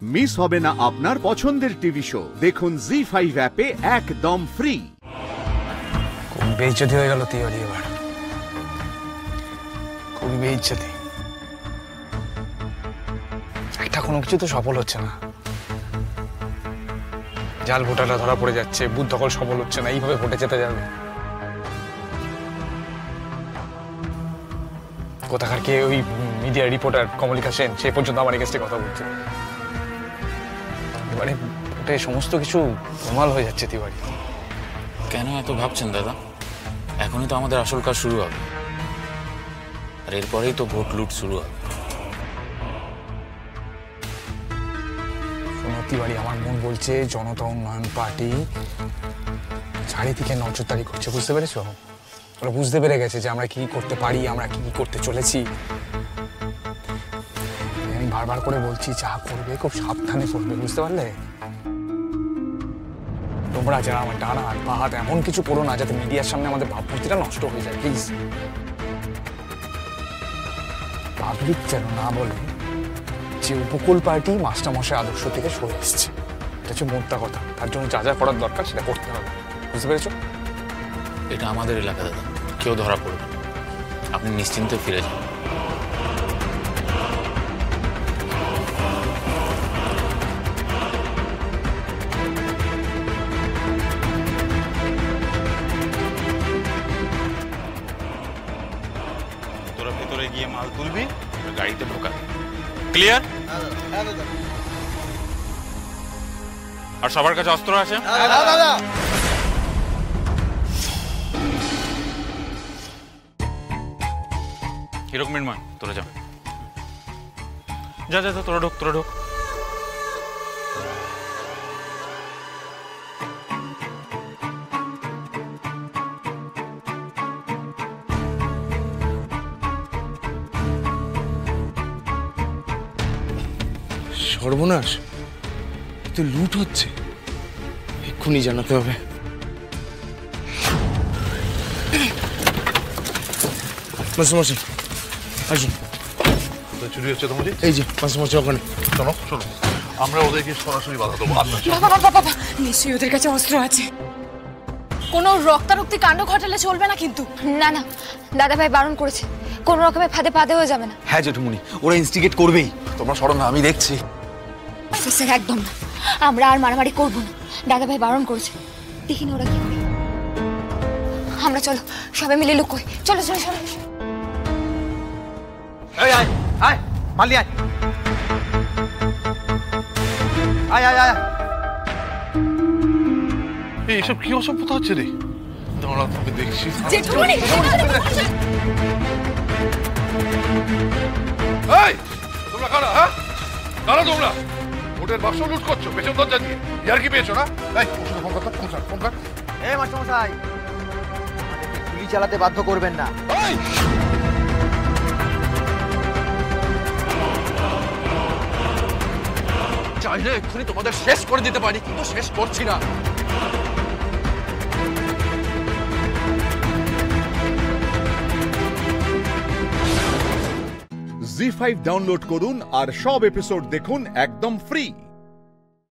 Miss হবে না আপনার পছন্দের টিভি শো। দেখুন জি5 অ্যাপে একদম ফ্রি। খুব বেইজ্জতি হয়ে গেল তিওয়ারি এবার, খুবই বেইজ্জতি। একটা কোনো কিছু তো সফল হচ্ছে না, জাল ভোটাররা ধরা পড়ে যাচ্ছে, বুথ দখল সফল হচ্ছে না, এইভাবে ভোটে যেতে যাবে। কোথাকার কে ওই মিডিয়া রিপোর্টার কমলিকা সেন সে পর্যন্ত আমার এগেস্টে কথা বলছে। এবারে ভোটে সমস্ত কিছু গোলমাল হয়ে যাচ্ছে তিওয়ারি। কেন এত ভাবছেন দাদা? এখনই তো আমাদের আসল কাজ শুরু হবে, আর এরপরেই তো ভোট লুট শুরু হবে। শোনো তিওয়ারি, আমার মন বলছে জনতা উন্নয়ন পার্টি চারিদিকে নজরদারি করছে, বুঝতে পেরেছো? ওরা বুঝতে পেরে গেছে যে আমরা কি করতে পারি, আমরা কি করতে চলেছি। আমি বারবার করে বলছি যা করবে খুব সাবধানে করবে, বুঝতে পারলে? তোমরা যারা আমার ডানা হাত পা হাত এমন কিছু করো না যাতে মিডিয়ার সামনে আমাদের ভাবমূর্তিটা নষ্ট হয়ে যায়, প্লিজ। পাবলিক যেন না বলে যে উপকূল পার্টি মাস্টারমশাই আদর্শ থেকে সরে এসছে, এটা হচ্ছে মোদ্দা কথা। তার জন্য যা যা করার দরকার সেটা করতে হবে, বুঝতে পেরেছো? এটা আমাদের এলাকা দাদা, কেউ ধরা পড়বে না, আপনি নিশ্চিন্তে ফিরে যান। তোরা ভেতরে গিয়ে মাল তুলবি, গাড়িতে ঢোকা। ক্লিয়ার? আর সবার কাছে অস্ত্র আছে? হিরক মিনমান, তোরা যা যা যা, তোরা ঢোক, তোরা ঢোক। সর্বনাশ, তো লুট হচ্ছে, এক্ষুনি জানাতে হবে। মাস্টারমশাই আসুন। চুরি হচ্ছে তোমার? এই যে মাস্টারমশাই ওখানে। শোনো শোনো, আমরা ওদেরকে সরাসরি বাধা দেবো। বাবা নিশ্চয়ই ওদের কাছে অস্ত্র আছে। কোনো রক্তারক্তি কাণ্ড ঘটালে চলবে না কিন্তু। না না, দাদা ভাই বারণ করেছে, কোন রকমের ফাঁদে ফাঁদে হয়ে যাবে না। হ্যাঁ জেঠুমনি, ওরা ইনস্টিগেট করবেই, তোমরা সরো না, আমি দেখছি। অফিসার একদম না, আমরা আর মারামারি করবো না, দাদা ভাই বারণ করেছে। দেখি না ওরা কি করে। আমরা চলো সবাই মিলে লুকোই, চলো চলো চলো। এই আয় আয় মালি আয় আয় আয় আয়। এইসব কি অসভ্যতা হচ্ছে রে? দাঁড়া, তোকে দেখছি। এই তোমরা কারা? হ্যাঁ কারা তোমরা? ভোটের বাক্স লুট করছো পেছন দরজা দিয়ে, ইয়ার কি পেয়েছো না? এই ওষুধ ফোন কর, ফোন কর, ফোন কর। এই মাস্টারমশাই, আমাদেরকে গুলি চালাতে বাধ্য করবেন না। চাইলে এক্ষুনি তোমাদের শেষ করে দিতে পারি, কিন্তু শেষ করছি না। জি5 ডাউনলোড করুন আর সব এপিসোড দেখুন একদম ফ্রি।